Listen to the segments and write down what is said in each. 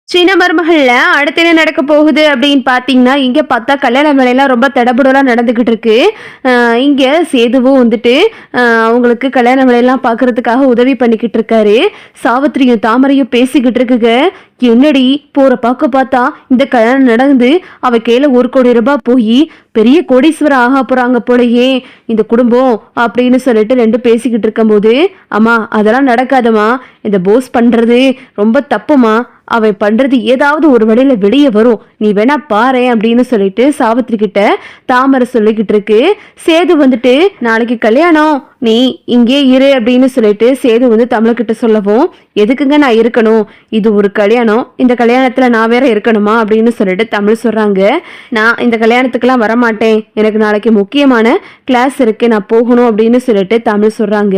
சின்ன மருமகள்ல அடுத்து என்ன நடக்க போகுது அப்படின்னு பார்த்தீங்கன்னா, இங்க பார்த்தா கல்யாண வேலையெல்லாம் ரொம்ப தடபுடலா நடந்துகிட்டு இருக்கு. இங்க சேதுவும் வந்துட்டு அவங்களுக்கு கல்யாண வேலையெல்லாம் பார்க்கறதுக்காக உதவி பண்ணிக்கிட்டு இருக்காரு. சாவித்திரியும் தாமரையும் பேசிக்கிட்டு இருக்குங்க. என்னடி போற பாக்க பார்த்தா இந்த கல்யாணம் நடந்து அவ கையில 1 கோடி ரூபாய் போய் பெரிய கோடீஸ்வரர் ஆக போறாங்க போலயே இந்த குடும்பம் அப்படின்னு சொல்லிட்டு ரெண்டு பேசிக்கிட்டு இருக்கும்போது, அம்மா அதெல்லாம் நடக்காதம்மா, இந்த போஸ் பண்றது ரொம்ப தப்புமா, அவன் பண்றது ஏதாவது ஒரு வழியில வெளியே வரும், நீ வேணா பாரு அப்படின்னு சொல்லிட்டு சாவித்திரி கிட்ட தாமரை சொல்லிக்கிட்டு இருக்கு. சேது வந்துட்டு நாளைக்கு கல்யாணம், நீ இங்கே இரு அப்படின்னு சொல்லிட்டு சேது வந்து தமிழ்கிட்ட சொல்லவும், எதுக்குங்க நான் இருக்கணும், இது ஒரு கல்யாணம், இந்த கல்யாணத்துல நான் வேற இருக்கணுமா அப்படின்னு சொல்லிட்டு தமிழ் சொல்றாங்க. நான் இந்த கல்யாணத்துக்கெல்லாம் வரமாட்டேன், எனக்கு நாளைக்கு முக்கியமான கிளாஸ் இருக்கு, நான் போகணும் அப்படின்னு சொல்லிட்டு தமிழ் சொல்றாங்க.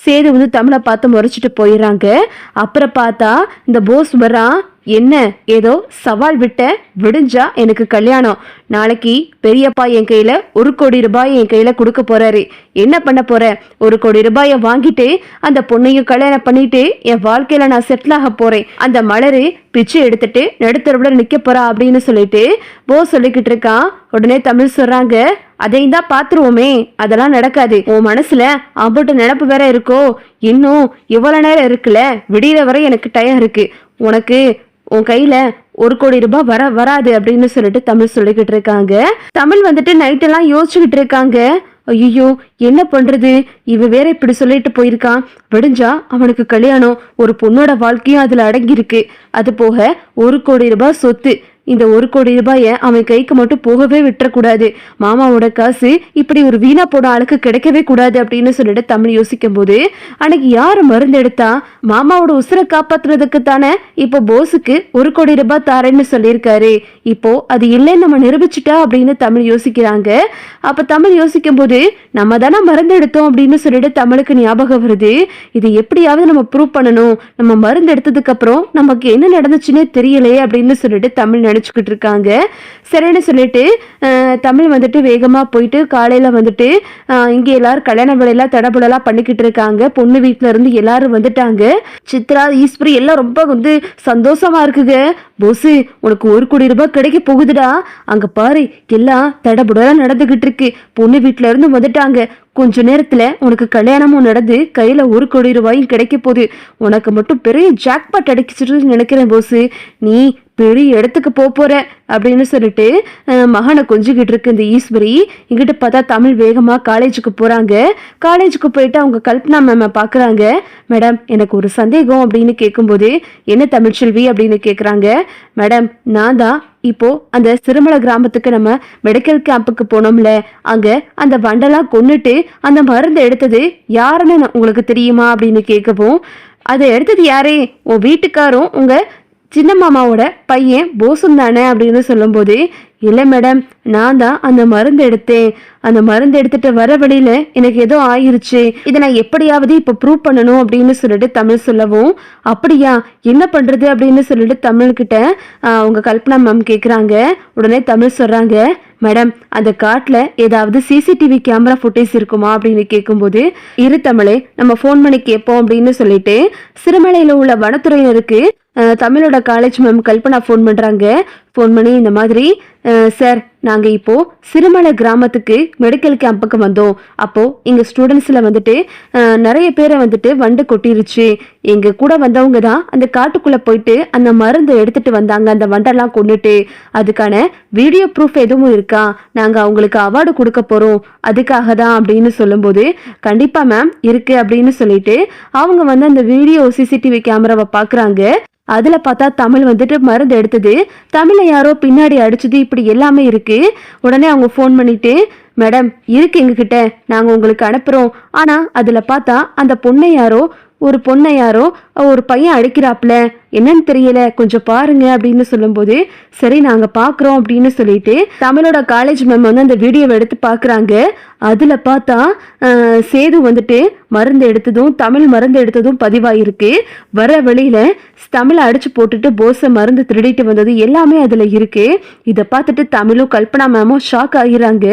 சேது வந்து தமிழை பார்த்து முறைச்சிட்டு போயிடுறாங்க. அப்புறம் பார்த்தா இந்த போஸ் வரான். என்ன ஏதோ சவால் விட்ட, விடிஞ்சா எனக்கு கல்யாணம், நாளைக்கு பெரியப்பா என் கையில 1 கோடி ரூபாய் என் கையில கொடுக்க போறாரு, என்ன பண்ண போற, 1 கோடி ரூபாயை வாங்கிட்டு அந்த பொண்ணையும் கல்யாணம் பண்ணிட்டு என் வாழ்க்கையில நான் செட்டில் ஆக போறேன், அந்த மலரு பிச்சை எடுத்துட்டு நடுத்தரவுல நிக்க போறா அப்படின்னு சொல்லிட்டு போஸ் சொல்லிக்கிட்டு இருக்கான். உடனே தமிழ் சொல்றாங்க, அதையும் தான் பாத்துருவோமே, அதெல்லாம் நடக்காது, உன் மனசுல அம்பட்டு நினப்பு வேற இருக்கோ, இன்னும் இவ்வளவு நேரம் இருக்குல்ல, விடியிற வரை எனக்கு டயம் இருக்கு, உனக்கு உன் கையில 1 கோடி ரூபாய் வராது அப்படின்னு சொல்லிட்டு தமிழ் சொல்லிக்கிட்டு இருக்காங்க. தமிழ் வந்துட்டு நைட்டெல்லாம் யோசிச்சுக்கிட்டு இருக்காங்க. ஐயோ என்ன பண்றது, இவ வேற இப்படி சொல்லிட்டு போயிருக்கான், விடிஞ்சா அவனுக்கு கல்யாணம், ஒரு பொண்ணோட வாழ்க்கையும் அதுல அடங்கியிருக்கு, அது போக 1 கோடி ரூபாய் சொத்து, இந்த 1 கோடி ரூபாயை அவன் கைக்கு மட்டும் போகவே விட்டுறக்கூடாது, மாமாவோட காசு இப்படி ஒரு வீணா போட ஆளுக்கு கிடைக்கவே கூடாது அப்படின்னு சொல்லிட்டு தமிழ் யோசிக்கும் போது, அன்னைக்கு யாரு மருந்து எடுத்தா, மாமாவோட உசுரை காப்பாத்துறதுக்கு தானே இப்போ போஸுக்கு 1 கோடி ரூபாய் தாரேன்னு சொல்லியிருக்காரு, இப்போ அது இல்லைன்னு நம்ம நிரூபிச்சுட்டா அப்படின்னு தமிழ் யோசிக்கிறாங்க. அப்ப தமிழ் யோசிக்கும் போது, நம்ம தானே மருந்து எடுத்தோம் அப்படின்னு சொல்லிட்டு தமிழுக்கு ஞாபகம் வருது. இது எப்படியாவது நம்ம ப்ரூவ் பண்ணணும், நம்ம மருந்து எடுத்ததுக்கு அப்புறம் நமக்கு என்ன நடந்துச்சுன்னே தெரியலையே அப்படின்னு சொல்லிட்டு தமிழ் நினைச்சுக்கிட்டு இருக்காங்க. சரின்னு சொல்லிட்டு தமிழ் வந்துட்டு வேகமா போயிட்டு காலையில வந்துட்டு இங்க எல்லாரும் கல்யாண வேலையெல்லாம் தடபுடலாம் பண்ணிக்கிட்டு இருக்காங்க. பொண்ணு வீட்டுல இருந்து எல்லாரும் வந்துட்டாங்க. சித்ரா ஈஸ்வரி எல்லாம் ரொம்ப வந்து சந்தோஷமா இருக்குங்க. போசு உனக்கு 1 கோடி ரூபாய் கிடைக்க போகுதுடா, அங்க பாரு எல்லாம் தடபுடலாம் நடந்துகிட்டு இருக்கு, பொண்ணு வீட்டுல இருந்து வந்துட்டாங்க, கொஞ்ச நேரத்துல உனக்கு கல்யாணமும் நடந்து கையில 1 கோடி ரூபாயும் கிடைக்க போகுது, உனக்கு மட்டும் பெரிய ஜாக்பாட் அடிச்சிட்டு நினைக்கிறேன் போசு, நீ பெரிய இடத்துக்கு போற அப்படின்னு சொல்லிட்டு மகனை கொஞ்சிக்கிட்டு இருக்கு இந்த ஈஸ்வரி. இங்கிட்ட பார்த்தா தமிழ் வேகமா காலேஜுக்கு போறாங்க. காலேஜுக்கு போயிட்டு அவங்க கல்பனா மேம பாக்குறாங்க. மேடம் எனக்கு ஒரு சந்தேகம் அப்படின்னு கேட்கும்போது, என்ன தமிழ்ச்செல்வி அப்படின்னு கேக்குறாங்க. மேடம் நான் தான் இப்போ அந்த சிறுமலை கிராமத்துக்கு நம்ம மெடிக்கல் கேம்புக்கு போனோம்ல, அங்க அந்த வண்டெல்லாம் கொன்னுட்டு அந்த மருந்து எடுத்தது யாருன்னு உங்களுக்கு தெரியுமா அப்படின்னு கேட்கவும், அதை எடுத்தது யாரே, உன் வீட்டுக்காரும் உங்க சின்ன மாமாவோட பையன் போசும் தானே அப்படின்னு சொல்லும்போது, இல்லை மேடம் நான் தான் அந்த மருந்து எடுத்தேன், அந்த மருந்து எடுத்துட்டு வர வழியில எனக்கு ஏதோ ஆயிருச்சு, இதை நான் எப்படியாவது இப்போ ப்ரூவ் பண்ணணும் அப்படின்னு சொல்லிட்டு தமிழ் சொல்லவும், அப்படியா என்ன பண்றது அப்படின்னு சொல்லிட்டு தமிழ்கிட்ட அவங்க கல்பனா மேம் கேட்குறாங்க. உடனே தமிழ் சொல்றாங்க, மேடம் அந்த காட்டுல ஏதாவது சிசிடிவி கேமரா ஃபுட்டேஜ் இருக்குமா அப்படின்னு கேட்கும்போது, இரு தமிழே நம்ம ஃபோன் பண்ணி கேட்போம் அப்படின்னு சொல்லிட்டு சிறுமலையில உள்ள வனத்துறையினருக்கு தமிழோட காலேஜ் மேம் கல்பனா ஃபோன் பண்றாங்க. ஃபோன் பண்ணி இந்த மாதிரி, சார் நாங்க இப்போ சிறுமலை கிராமத்துக்கு மெடிக்கல் கேம்புக்கு வந்தோம், அப்போ எங்க ஸ்டூடெண்ட்ஸ்ல வந்துட்டு நிறைய பேரை வந்துட்டு வண்டு கொட்டிருச்சு, எங்க கூட வந்தவங்க தான் அந்த காட்டுக்குள்ள போயிட்டு அந்த மருந்து எடுத்துட்டு வந்தாங்க, அந்த வண்டெல்லாம் கொண்டுட்டு, அதுக்கான வீடியோ ப்ரூஃப் எதுவும் இருக்கா, நாங்க அவங்களுக்கு அவார்டு கொடுக்க போறோம், அதுக்காக தான் அப்படின்னு சொல்லும்போது, கண்டிப்பா மேம் இருக்கு அப்படின்னு சொல்லிட்டு அவங்க வந்து அந்த வீடியோ சிசிடிவி கேமராவை பாக்குறாங்க. அதுல பார்த்தா தமிழ் வந்துட்டு மருந்து எடுத்தது, தமிழை யாரோ பின்னாடி அடிச்சது, இப்படி எல்லாமே இருக்கு. உடனே அவங்க ஃபோன் பண்ணிட்டு, மேடம் இருக்கு எங்ககிட்ட, நாங்க உங்களுக்கு அனுப்புறோம், ஆனா அதுல பார்த்தா அந்த பொண்ணை யாரோ ஒரு பையன் அடிக்கிறாப்ல, என்னன்னு தெரியல, கொஞ்சம் பாருங்க அப்படின்னு சொல்லும்போது, சரி நாங்க பாக்குறோம் அப்படின்னு சொல்லிட்டு தமிழோட காலேஜ் மேம் வந்து அந்த வீடியோவை எடுத்து பாக்குறாங்க. அதுல பார்த்தா சேது வந்துட்டு மருந்து எடுத்ததும் தமிழ் மருந்து எடுத்ததும் பதிவாயிருக்கு. வர வழியில தமிழை அடிச்சு போட்டுட்டு போஸை மருந்து திருடிட்டு வந்தது எல்லாமே அதுல இருக்கு. இதை பார்த்துட்டு தமிழும் கல்பனா மேமும் ஷாக் ஆகிறாங்க.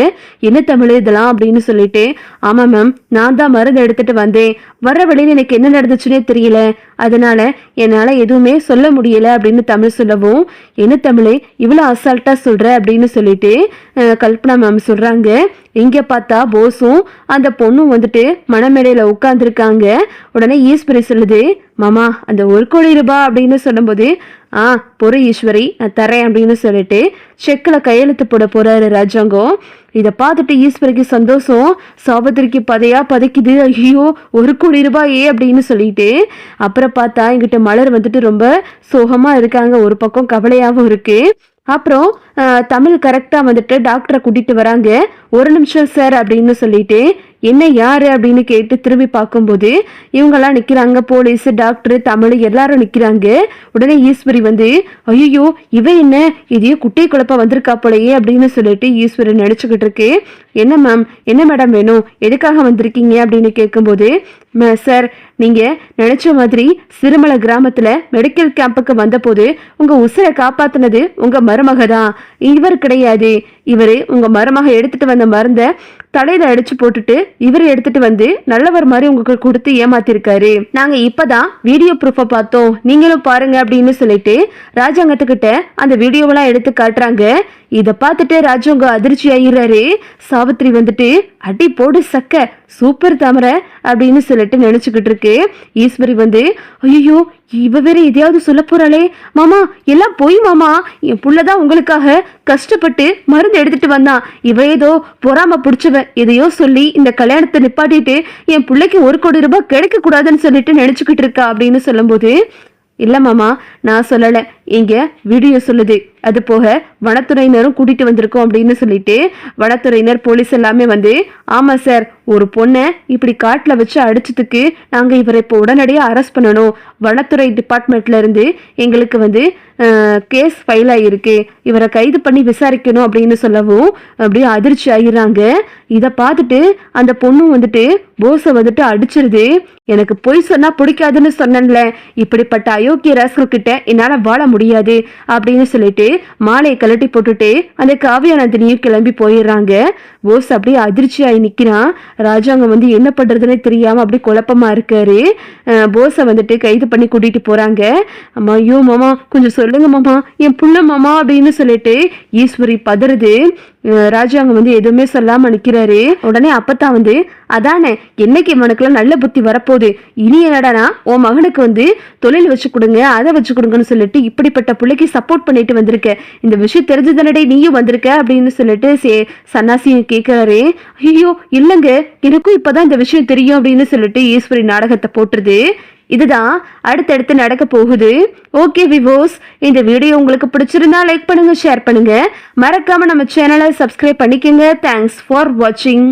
என்ன தமிழ் இதெல்லாம் அப்படின்னு சொல்லிட்டு, ஆமா மேம் நான் தான் மருந்து எடுத்துட்டு வந்தேன், வர வழியில எனக்கு என்ன நடந்துச்சுன்னே தெரியல, அதனால என்னால எதுவுமே சொல்ல முடியல அப்படின்னு தமிழ் சொல்லவும், என்ன தமிழே இவ்வளவு அசால்ட்டா சொல்ற அப்படின்னு சொல்லிட்டு கல்பனா மேம் சொல்றாங்க. இங்க பார்த்தா போஸும் அந்த பொண்ணும் வந்துட்டு மணமேடையில உட்கார்ந்துருக்காங்க. உடனே ஈஸ்வரி சொல்லுது, மாமா அந்த 1,00,00,000 அப்படின்னு சொல்லும்போது, பொறு ஈஸ்வரி நான் தரேன் அப்படின்னு சொல்லிட்டு செக்கில் கையெழுத்து போட போறாரு ராஜாங்கம். இதை பார்த்துட்டு ஈஸ்வரிக்கு சந்தோஷம், சாவித்திரிக்கு பதையா பதைக்குது. ஐயோ 1,00,00,000 அப்படின்னு சொல்லிட்டு அப்புறம் பார்த்தா எங்கிட்ட மலர் வந்துட்டு ரொம்ப சோகமா இருக்காங்க, ஒரு பக்கம் கவலையாகவும் இருக்கு. அப்புறம் தமிழ் கரெக்டாக வந்துட்டு டாக்டரை கூட்டிட்டு வராங்க. ஒரு நிமிஷம் சார் அப்படின்னு சொல்லிட்டு, என்ன யாரு அப்படின்னு கேட்டு திரும்பி பார்க்கும்போது இவங்கெல்லாம் நிற்கிறாங்க, போலீஸ் டாக்டர் தமிழ் எல்லாரும் நிற்கிறாங்க. உடனே ஈஸ்வரி வந்து, ஐயோ இவ என்ன இதையே குட்டை குழப்ப வந்திருக்கா போலையே அப்படின்னு சொல்லிட்டு ஈஸ்வரி நினச்சிக்கிட்டு இருக்கு. என்ன மேம், என்ன மேடம் வேணும், எதுக்காக வந்திருக்கீங்க அப்படின்னு கேட்கும்போது, சார் நீங்கள் நினச்ச மாதிரி சிறுமலை கிராமத்தில் மெடிக்கல் கேம்புக்கு வந்தபோது உங்கள் உசிரை காப்பாற்றினது உங்கள் மருமக தான், இவர் கிடையாது. இவர் உங்கள் மருமக எடுத்துகிட்டு வந்த மருந்தை தலையில அடிச்சு போட்டுட்டு இவர் எடுத்துட்டு வந்து நல்லவர் மாதிரி உங்களுக்கு கொடுத்து ஏமாத்திருக்காரு. நாங்க இப்பதான் வீடியோ ப்ரூஃபை பார்த்தோம், நீங்களும் பாருங்க அப்படின்னு சொல்லிட்டு ராஜாங்கத்துக்கிட்ட அந்த வீடியோவெல்லாம் எடுத்து காட்டுறாங்க. இதை பார்த்துட்டு ராஜாங்க அதிர்ச்சி ஆயிடுறாரு. சாவித்திரி வந்துட்டு அடி போடு சக்க சூப்பர் தாமரை அப்படின்னு சொல்லிட்டு நினைச்சுக்கிட்டு இருக்கு. ஈஸ்வரி வந்து, ஐயோ இவ வேற எதையாவது சொல்ல போறாளே, மாமா எல்லாம் போய் மாமா, என் புள்ளதான் உங்களுக்காக கஷ்டப்பட்டு மருந்து எடுத்துட்டு வந்தான், இவ ஏதோ பொறாம பிடிச்சவ எதையோ சொல்லி இந்த கல்யாணத்தை நிப்பாட்டிட்டு என் பிள்ளைக்கு 1,00,00,000 கிடைக்க கூடாதுன்னு சொல்லிட்டு நினைச்சுக்கிட்டு இருக்கா அப்படின்னு சொல்லும்போது, இல்ல மாமா நான் சொல்லலை, இங்க வீடியோ சொல்லுது, அது போக வனத்துறையினரும் கூட்டிட்டு வந்திருக்கோம் அப்படின்னு சொல்லிட்டு வனத்துறையினர் போலீஸ் எல்லாமே வந்து, ஆமா சார் ஒரு பொண்ணை இப்படி காட்டுல வச்சு அடிச்சதுக்கு நாங்க இவரை இப்போ உடனடியாக அரெஸ்ட் பண்ணணும், வனத்துறை டிபார்ட்மெண்ட்ல இருந்து எங்களுக்கு வந்து கேஸ் ஃபைல் ஆகிருக்கு, இவரை கைது பண்ணி விசாரிக்கணும் அப்படின்னு சொல்லவும் அப்படியே அதிர்ச்சி ஆகிடுறாங்க. இதை பார்த்துட்டு அந்த பொண்ணும் வந்துட்டு போஸை வந்துட்டு அடிச்சிருது. எனக்கு பொய் சொன்னா பிடிக்காதுன்னு சொன்னேன்ல, இப்படிப்பட்ட அயோக்கிய ராஸ்கல் கிட்ட என்னால வாழ முடியாது அப்படின்னு சொல்லிட்டு மாலையை கலட்டி போட்டுட்டு அந்த காவியா நந்தினியும் கிளம்பி போயிடுறாங்க. போஸ் அப்படியே அதிர்ச்சியாகி நிற்கிறான். ராஜாங்கம் வந்து என்ன பண்றதுன்னு தெரியாம அப்படி குழப்பமா இருக்காரு. போஸை வந்துட்டு கைது பண்ணி கூட்டிட்டு போறாங்க. அம்மா ஐயோ மாமா கொஞ்சம் சொல்லுங்க மாமா, என் புள்ள மாமா அப்படின்னு சொல்லிட்டு ஈஸ்வரி பதறுது. ராஜாங்கம் வந்து எதுவுமே சொல்லாம நிக்கிறாரு. உடனே அப்பத்தான் வந்து, அதானே என்னைக்கு இவனுக்குலாம் நல்ல புத்தி வரப்போகுது, இனி என்னடானா உன் மகனுக்கு வந்து தொழில் வச்சு கொடுங்க அதை வச்சு கொடுங்கன்னு சொல்லிட்டு இப்படிப்பட்ட பிள்ளைக்கு சப்போர்ட் பண்ணிட்டு வந்திருக்க, இந்த விஷயம் தெரிஞ்சதனடே நீயும் வந்திருக்க அப்படின்னு சொல்லிட்டு சன்னாசி கேட்கிறாரு. ஐயோ இல்லைங்க எனக்கும் இப்பதான் இந்த விஷயம் தெரியும் அப்படின்னு சொல்லிட்டு ஈஸ்வரி நாடகத்தை போட்டுருது. இதுதான் அடுத்தடுத்து நடக்க போகுது. ஓகே விவோஸ், இந்த வீடியோ உங்களுக்கு பிடிச்சிருந்தா லைக் பண்ணுங்க, ஷேர் பண்ணுங்க, மறக்காம நம்ம சேனலை சப்ஸ்கிரைப் பண்ணிக்கோங்க. தேங்க்ஸ் ஃபார் வாட்சிங்.